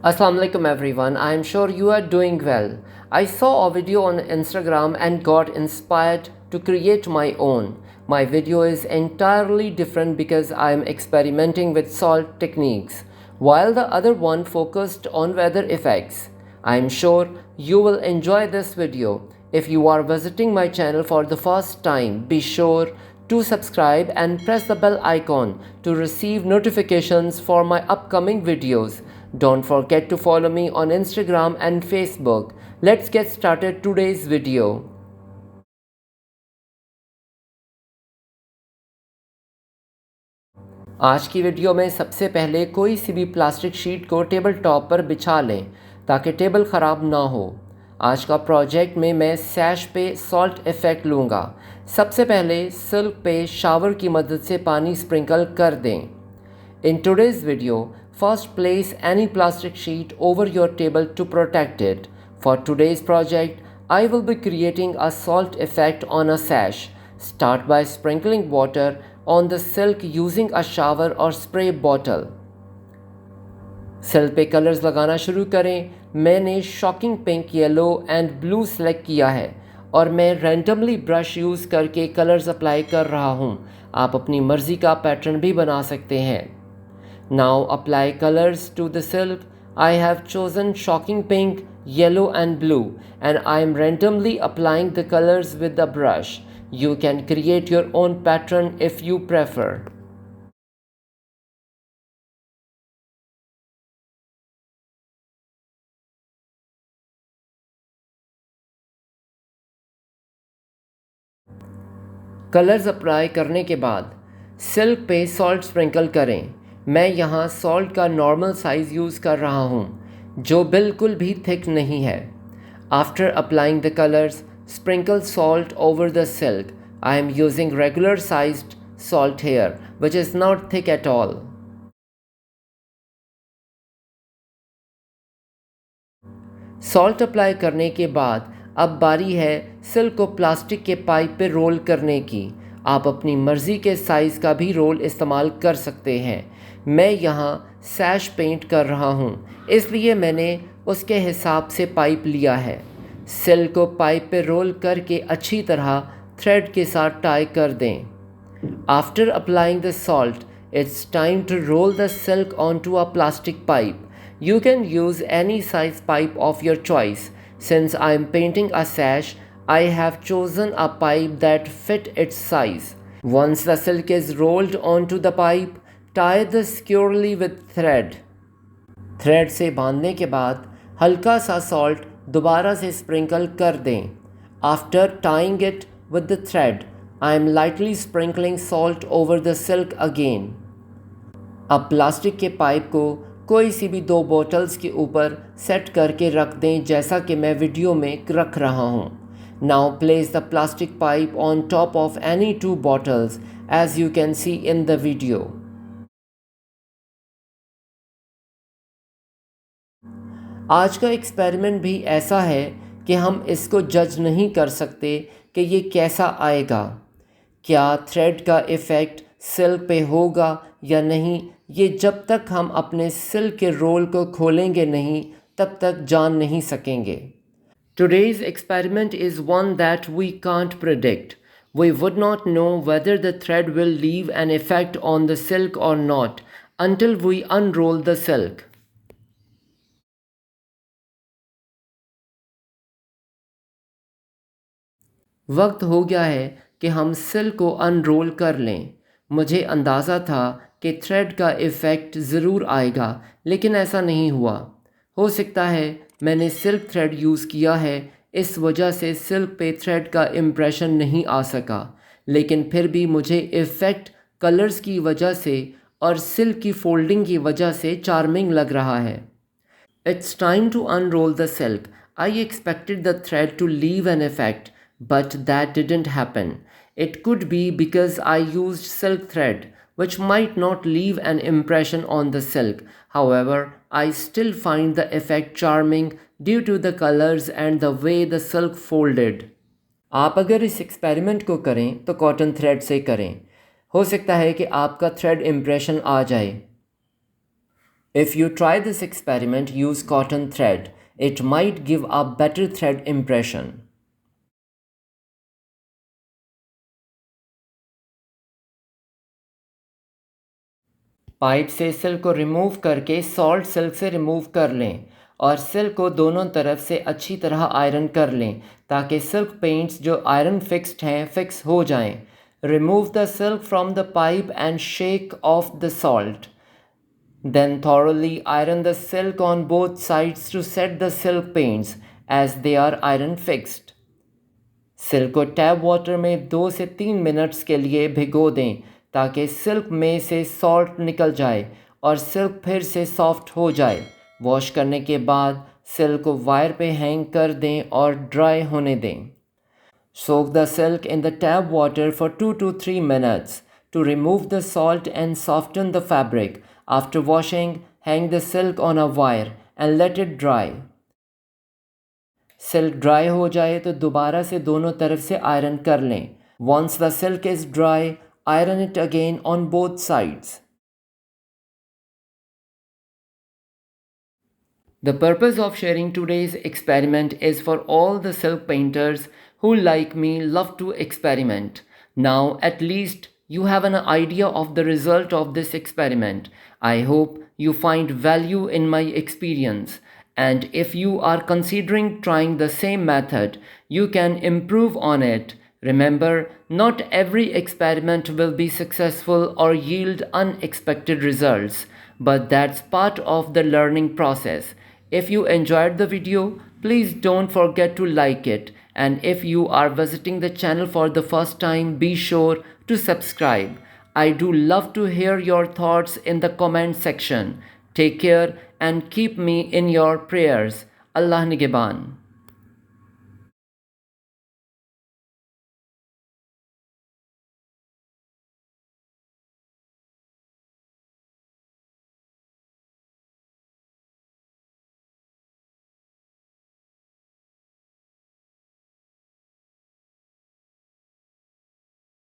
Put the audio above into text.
Assalamu alaikum everyone. I am sure you are doing well. I saw a video on Instagram and got inspired to create my own. My video is entirely different because I am experimenting with salt techniques, while the other one focused on weather effects. I am sure you will enjoy this video. If you are visiting my channel for the first time, be sure to subscribe and press the bell icon to receive notifications for my upcoming videos. Don't forget to follow me on Instagram and Facebook. Let's get started today's video. आज की video में सबसे पहले कोई सी भी plastic sheet को table top पर बिछा लें ताकि टेबल ख़राब ना हो। आज का प्रोजेक्ट में मैं सैश पे सॉल्ट इफ़ेक्ट लूँगा। सबसे पहले सिल्क पे शावर की मदद से पानी स्प्रिंकल कर दें। In today's video, first place any plastic sheet over your table to protect it. For today's project, I will be creating a salt effect on a sash. Start by sprinkling water on the silk using a shower or spray bottle. Silk पे colours लगाना शुरू करें। मैंने shocking pink, yellow and blue select किया है और मैं randomly brush use करके कलर्स अप्लाई कर रहा हूँ। आप अपनी मर्ज़ी का पैटर्न भी बना सकते हैं। Now apply colors to the silk. I have chosen shocking pink, yellow and blue, and I am randomly applying the colors with the brush. You can create your own pattern if you prefer. Colours apply करने के बाद silk पे salt sprinkle करें। मैं यहाँ salt का normal size use कर रहा हूँ जो बिल्कुल भी थिक नहीं है। After applying the colours, sprinkle salt over the silk. I am using regular sized salt here, which is not thick at all. Salt apply करने के बाद अब बारी है सिल्क को प्लास्टिक के पाइप पे रोल करने की। आप अपनी मर्ज़ी के साइज़ का भी रोल इस्तेमाल कर सकते हैं। मैं यहाँ सैश पेंट कर रहा हूँ, इसलिए मैंने उसके हिसाब से पाइप लिया है। सिल्क को पाइप पे रोल करके अच्छी तरह थ्रेड के साथ टाई कर दें। After applying the salt, it's time to roll the silk onto a plastic pipe. You can use any size pipe of your choice. Since I am painting a sash, I have chosen a pipe that fit its size. Once the silk is rolled onto the pipe, tie this securely with thread. Thread से बांधने के बाद हल्का सा salt दोबारा से sprinkle कर दें। After tying it with the thread, I am lightly sprinkling salt over the silk again. अब प्लास्टिक के पाइप को कोई सी भी दो बॉटल्स के ऊपर सेट करके रख दें जैसा कि मैं वीडियो में रख रहा हूँ। Now place the plastic pipe on top of any two bottles as you can see in the video. आज का एक्सपेरिमेंट भी ऐसा है कि हम इसको जज नहीं कर सकते कि ये कैसा आएगा। क्या थ्रेड का इफ़ेक्ट सिल्क पे होगा या नहीं, ये जब तक हम अपने सिल्क के रोल को खोलेंगे नहीं तब तक जान नहीं सकेंगे। Today's experiment is one that we can't predict. We would not know whether the thread will leave an effect on the silk or not until we unroll the silk. वक्त हो गया है कि हम सिल्क को अनरोल कर लें। मुझे अंदाज़ा था कि थ्रेड का इफ़ेक्ट ज़रूर आएगा, लेकिन ऐसा नहीं हुआ। हो सकता है मैंने सिल्क थ्रेड यूज़ किया है, इस वजह से सिल्क पे थ्रेड का इम्प्रेशन नहीं आ सका, लेकिन फिर भी मुझे इफ़ेक्ट कलर्स की वजह से और सिल्क की फोल्डिंग की वजह से चार्मिंग लग रहा है। It's time to unroll the silk. I expected the thread to leave an effect, but that didn't happen. It could be because I used silk thread, which might not leave an impression on the silk. However, I still find the effect charming due to the colors and the way the silk folded. आप अगर इस experiment को करें तो cotton thread से करें। हो सकता है कि आपका थ्रेड इम्प्रेशन आ जाए। If you try this experiment, use cotton thread. It might give a better thread impression. Pipe से सिल्क को रिमूव करके सॉल्ट सिल्क से रिमूव कर लें और सिल्क को दोनों तरफ से अच्छी तरह आयरन कर लें ताकि सिल्क पेंट्स जो आयरन फिक्स्ड हैं फिक्स हो जाएं। Remove the silk from the pipe and shake of the salt. Then thoroughly iron the silk on both sides to set the silk paints as they are iron fixed. Silk को tap water में 2 से 3 minutes के लिए भिगो दें ताकि silk में से सॉल्ट निकल जाए और सिल्क फिर से सॉफ्ट हो जाए। वॉश करने के बाद सिल्क को वायर पे हैंग कर दें और ड्राई होने दें। Soak the silk in the tap water for 2 to 3 minutes to remove the salt and soften the fabric. After washing, hang the silk on a wire and let it dry. Silk dry हो जाए तो दोबारा से दोनों तरफ से iron कर लें। Once the silk is dry, iron it again on both sides. The purpose of sharing today's experiment is for all the silk painters who, like me, love to experiment. Now, at least you have an idea of the result of this experiment. I hope you find value in my experience. And if you are considering trying the same method, you can improve on it. Remember, not every experiment will be successful or yield unexpected results, but that's part of the learning process. If you enjoyed the video, please don't forget to like it. And if you are visiting the channel for the first time, be sure to subscribe. I do love to hear your thoughts in the comment section. Take care and keep me in your prayers. Allah Nigeban.